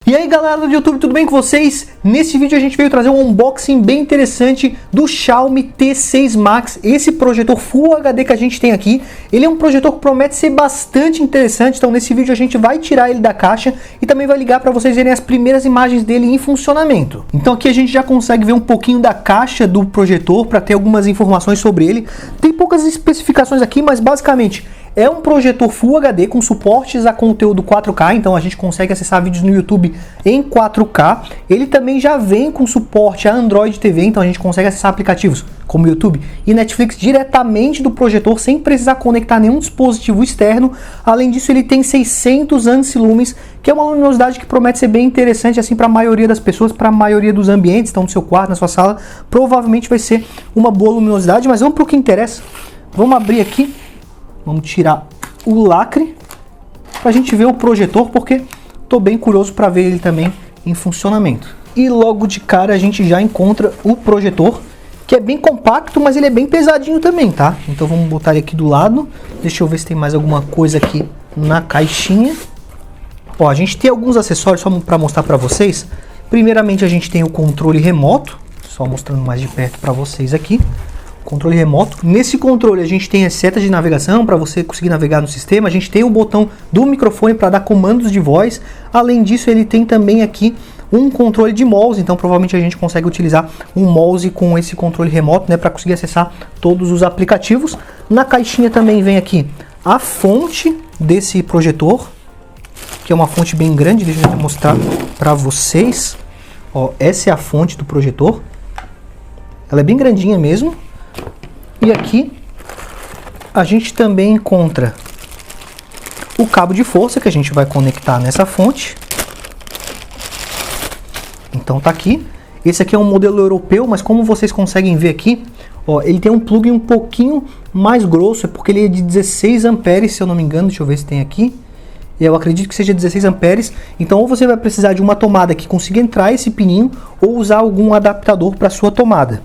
E aí galera do YouTube, tudo bem com vocês? Nesse vídeo a gente veio trazer um unboxing bem interessante do Xiaomi T6 Max. Esse projetor Full HD que a gente tem aqui, ele é um projetor que promete ser bastante interessante. Então nesse vídeo a gente vai tirar ele da caixa e também vai ligar para vocês verem as primeiras imagens dele em funcionamento. Então aqui a gente já consegue ver um pouquinho da caixa do projetor para ter algumas informações sobre ele. Tem poucas especificações aqui, mas basicamente é um projetor Full HD com suportes a conteúdo 4K, então a gente consegue acessar vídeos no YouTube em 4K. Ele também já vem com suporte a Android TV, então a gente consegue acessar aplicativos como YouTube e Netflix diretamente do projetor sem precisar conectar nenhum dispositivo externo. Além disso, ele tem 600 ampsilumens, que é uma luminosidade que promete ser bem interessante assim para a maioria das pessoas, para a maioria dos ambientes, então no seu quarto, na sua sala, provavelmente vai ser uma boa luminosidade. Mas vamos para o que interessa. Vamos abrir aqui. Vamos tirar o lacre para a gente ver o projetor, porque estou bem curioso para ver ele também em funcionamento. E logo de cara a gente já encontra o projetor, que é bem compacto, mas ele é bem pesadinho também, tá? Então vamos botar ele aqui do lado. Deixa eu ver se tem mais alguma coisa aqui na caixinha. Ó, a gente tem alguns acessórios só para mostrar para vocês. Primeiramente a gente tem o controle remoto, só mostrando mais de perto para vocês aqui. Controle remoto. Nesse controle a gente tem as setas de navegação para você conseguir navegar no sistema. A gente tem o botão do microfone para dar comandos de voz. Além disso, ele tem também aqui um controle de mouse, então provavelmente a gente consegue utilizar um mouse com esse controle remoto, né, para conseguir acessar todos os aplicativos. Na caixinha também vem aqui a fonte desse projetor, que é uma fonte bem grande. Deixa eu mostrar para vocês. Ó, essa é a fonte do projetor. Ela é bem grandinha mesmo. E aqui a gente também encontra o cabo de força que a gente vai conectar nessa fonte. Então tá aqui. Esse aqui é um modelo europeu, mas como vocês conseguem ver aqui, ó, ele tem um plug um pouquinho mais grosso, é porque ele é de 16 amperes, se eu não me engano. Deixa eu ver se tem aqui. Eu acredito que seja 16 amperes. Então ou você vai precisar de uma tomada que consiga entrar esse pininho, ou usar algum adaptador para sua tomada.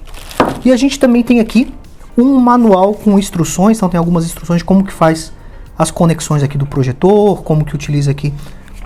E a gente também tem aqui um manual com instruções, então tem algumas instruções de como que faz as conexões aqui do projetor, como que utiliza aqui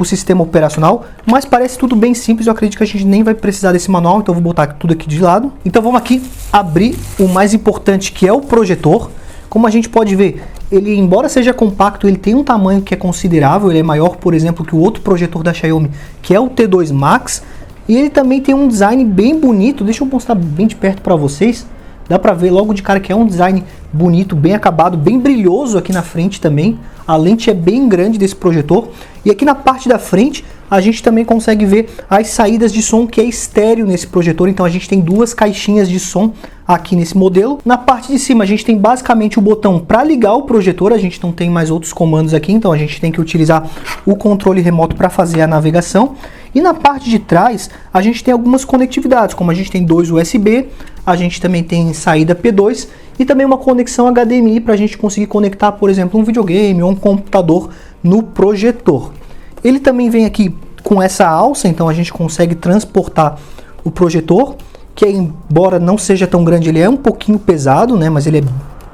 o sistema operacional, mas parece tudo bem simples. Eu acredito que a gente nem vai precisar desse manual, então eu vou botar tudo aqui de lado. Então vamos aqui abrir o mais importante, que é o projetor. Como a gente pode ver, ele, embora seja compacto, ele tem um tamanho que é considerável. Ele é maior, por exemplo, que o outro projetor da Xiaomi, que é o T2 Max, e ele também tem um design bem bonito. Deixa eu mostrar bem de perto para vocês. Dá pra ver logo de cara que é um design bonito, bem acabado, bem brilhoso aqui na frente também. A lente é bem grande desse projetor. E aqui na parte da frente a gente também consegue ver as saídas de som, que é estéreo nesse projetor. Então a gente tem duas caixinhas de som aqui nesse modelo. Na parte de cima a gente tem basicamente o botão para ligar o projetor. A gente não tem mais outros comandos aqui, então a gente tem que utilizar o controle remoto para fazer a navegação. E na parte de trás a gente tem algumas conectividades, como a gente tem dois USB, a gente também tem saída P2 e também uma conexão HDMI para a gente conseguir conectar, por exemplo, um videogame ou um computador no projetor. Ele também vem aqui com essa alça, então a gente consegue transportar o projetor, que embora não seja tão grande, ele é um pouquinho pesado, né, mas ele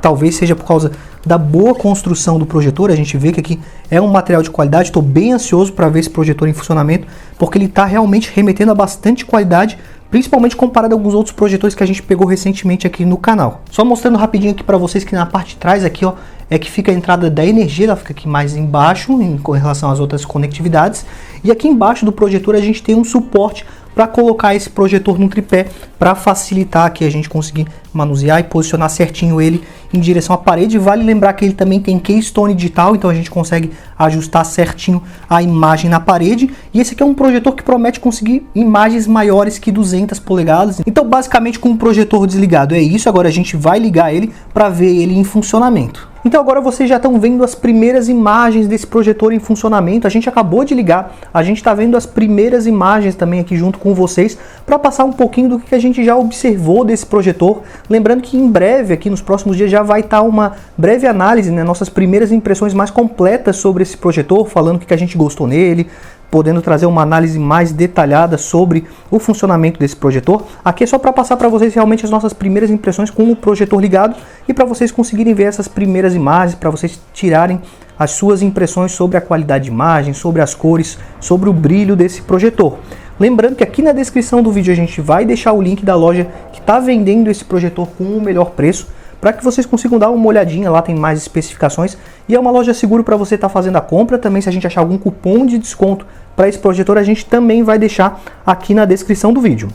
talvez seja por causa da boa construção do projetor. A gente vê que aqui é um material de qualidade. Estou bem ansioso para ver esse projetor em funcionamento, porque ele está realmente remetendo a bastante qualidade, principalmente comparado a alguns outros projetores que a gente pegou recentemente aqui no canal. Só mostrando rapidinho aqui para vocês que na parte de trás aqui, ó, é que fica a entrada da energia. Ela fica aqui mais embaixo em relação às outras conectividades. E aqui embaixo do projetor a gente tem um suporte para colocar esse projetor no tripé, para facilitar aqui a gente conseguir manusear e posicionar certinho ele em direção à parede. Vale lembrar que ele também tem Keystone digital, então a gente consegue ajustar certinho a imagem na parede. E esse aqui é um projetor que promete conseguir imagens maiores que 200 polegadas. Então basicamente com o projetor desligado é isso. Agora a gente vai ligar ele para ver ele em funcionamento. Então agora vocês já estão vendo as primeiras imagens desse projetor em funcionamento. A gente acabou de ligar, a gente está vendo as primeiras imagens também aqui junto com vocês, para passar um pouquinho do que a gente já observou desse projetor. Lembrando que em breve, aqui nos próximos dias, já vai estar uma breve análise, né, nossas primeiras impressões mais completas sobre esse projetor, falando o que a gente gostou nele, podendo trazer uma análise mais detalhada sobre o funcionamento desse projetor. Aqui é só para passar para vocês realmente as nossas primeiras impressões com o projetor ligado e para vocês conseguirem ver essas primeiras imagens, para vocês tirarem as suas impressões sobre a qualidade de imagem, sobre as cores, sobre o brilho desse projetor. Lembrando que aqui na descrição do vídeo a gente vai deixar o link da loja que está vendendo esse projetor com o melhor preço, para que vocês consigam dar uma olhadinha, lá tem mais especificações, e é uma loja segura para você estar fazendo a compra. Também, se a gente achar algum cupom de desconto para esse projetor, a gente também vai deixar aqui na descrição do vídeo.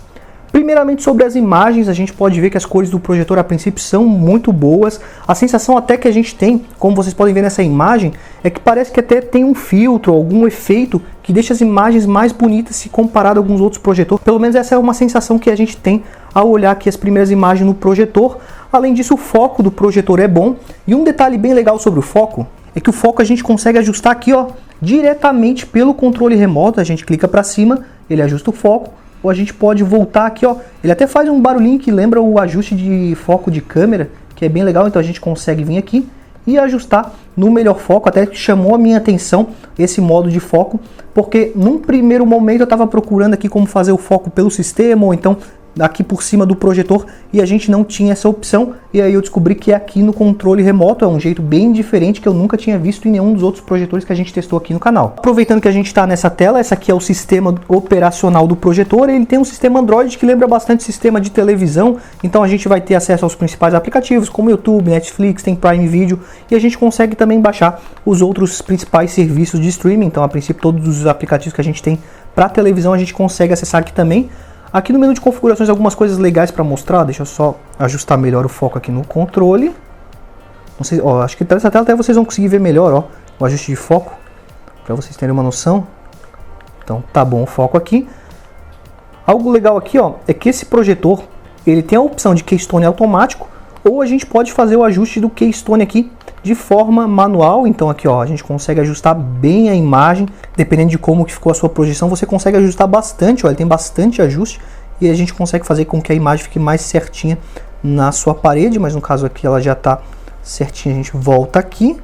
Primeiramente, sobre as imagens, a gente pode ver que as cores do projetor a princípio são muito boas. A sensação até que a gente tem, como vocês podem ver nessa imagem, é que parece que até tem um filtro, algum efeito que deixa as imagens mais bonitas se comparado a alguns outros projetores. Pelo menos essa é uma sensação que a gente tem ao olhar aqui as primeiras imagens no projetor. Além disso, o foco do projetor é bom. E um detalhe bem legal sobre o foco é que o foco a gente consegue ajustar aqui, ó, diretamente pelo controle remoto. A gente clica para cima, ele ajusta o foco. Ou a gente pode voltar aqui, ó. Ele até faz um barulhinho que lembra o ajuste de foco de câmera, que é bem legal. Então a gente consegue vir aqui e ajustar no melhor foco. Até chamou a minha atenção esse modo de foco, porque num primeiro momento eu estava procurando aqui como fazer o foco pelo sistema, ou então aqui por cima do projetor, e a gente não tinha essa opção, e aí eu descobri que é aqui no controle remoto. É um jeito bem diferente que eu nunca tinha visto em nenhum dos outros projetores que a gente testou aqui no canal. Aproveitando que a gente está nessa tela, essa aqui é o sistema operacional do projetor. Ele tem um sistema Android que lembra bastante sistema de televisão, então a gente vai ter acesso aos principais aplicativos como YouTube, Netflix, tem Prime Video, e a gente consegue também baixar os outros principais serviços de streaming. Então, a princípio, todos os aplicativos que a gente tem para televisão a gente consegue acessar aqui também. Aqui no menu de configurações, algumas coisas legais para mostrar. Deixa eu só ajustar melhor o foco aqui no controle. Não sei, ó, acho que nessa tela até vocês vão conseguir ver melhor, ó, o ajuste de foco, para vocês terem uma noção. Então tá bom o foco aqui. Algo legal aqui, ó, é que esse projetor ele tem a opção de Keystone automático, ou a gente pode fazer o ajuste do Keystone aqui de forma manual. Então aqui, ó, a gente consegue ajustar bem a imagem, dependendo de como que ficou a sua projeção, você consegue ajustar bastante, ó, ele tem bastante ajuste, e a gente consegue fazer com que a imagem fique mais certinha na sua parede, mas no caso aqui ela já está certinha. A gente volta aqui.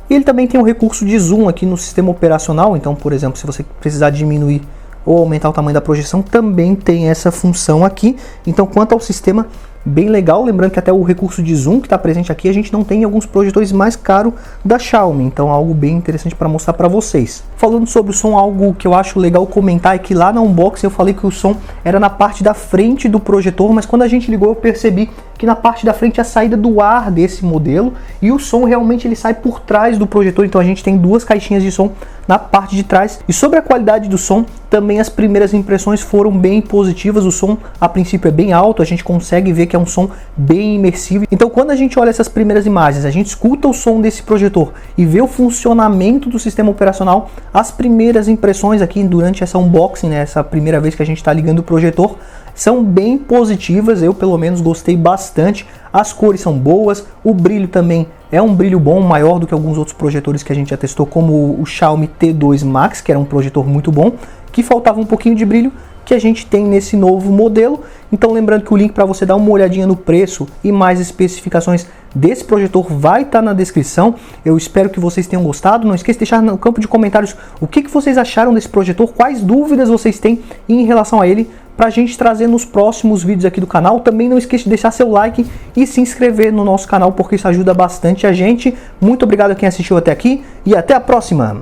E ele também tem um recurso de zoom aqui no sistema operacional. Então, por exemplo, se você precisar diminuir ou aumentar o tamanho da projeção, também tem essa função aqui. Então, quanto ao sistema, bem legal. Lembrando que até o recurso de zoom que está presente aqui a gente não tem em alguns projetores mais caros da Xiaomi. Então, algo bem interessante para mostrar para vocês. Falando sobre o som, algo que eu acho legal comentar é que lá na unboxing eu falei que o som era na parte da frente do projetor, mas quando a gente ligou eu percebi que na parte da frente é a saída do ar desse modelo, e o som realmente ele sai por trás do projetor. Então a gente tem duas caixinhas de som na parte de trás. E sobre a qualidade do som, também as primeiras impressões foram bem positivas. O som a princípio é bem alto, a gente consegue ver que é um som bem imersivo. Então quando a gente olha essas primeiras imagens, a gente escuta o som desse projetor e vê o funcionamento do sistema operacional, as primeiras impressões aqui durante essa unboxing, né, essa primeira vez que a gente está ligando o projetor, são bem positivas. Eu pelo menos gostei bastante. As cores são boas, o brilho também é um brilho bom, maior do que alguns outros projetores que a gente já testou, como o Xiaomi T2 Max, que era um projetor muito bom, que faltava um pouquinho de brilho, que a gente tem nesse novo modelo. Então lembrando que o link para você dar uma olhadinha no preço e mais especificações desse projetor vai estar na descrição. Eu espero que vocês tenham gostado. Não esqueça de deixar no campo de comentários o que vocês acharam desse projetor, quais dúvidas vocês têm em relação a ele, para a gente trazer nos próximos vídeos aqui do canal. Também não esqueça de deixar seu like e se inscrever no nosso canal, porque isso ajuda bastante a gente. Muito obrigado a quem assistiu até aqui e até a próxima!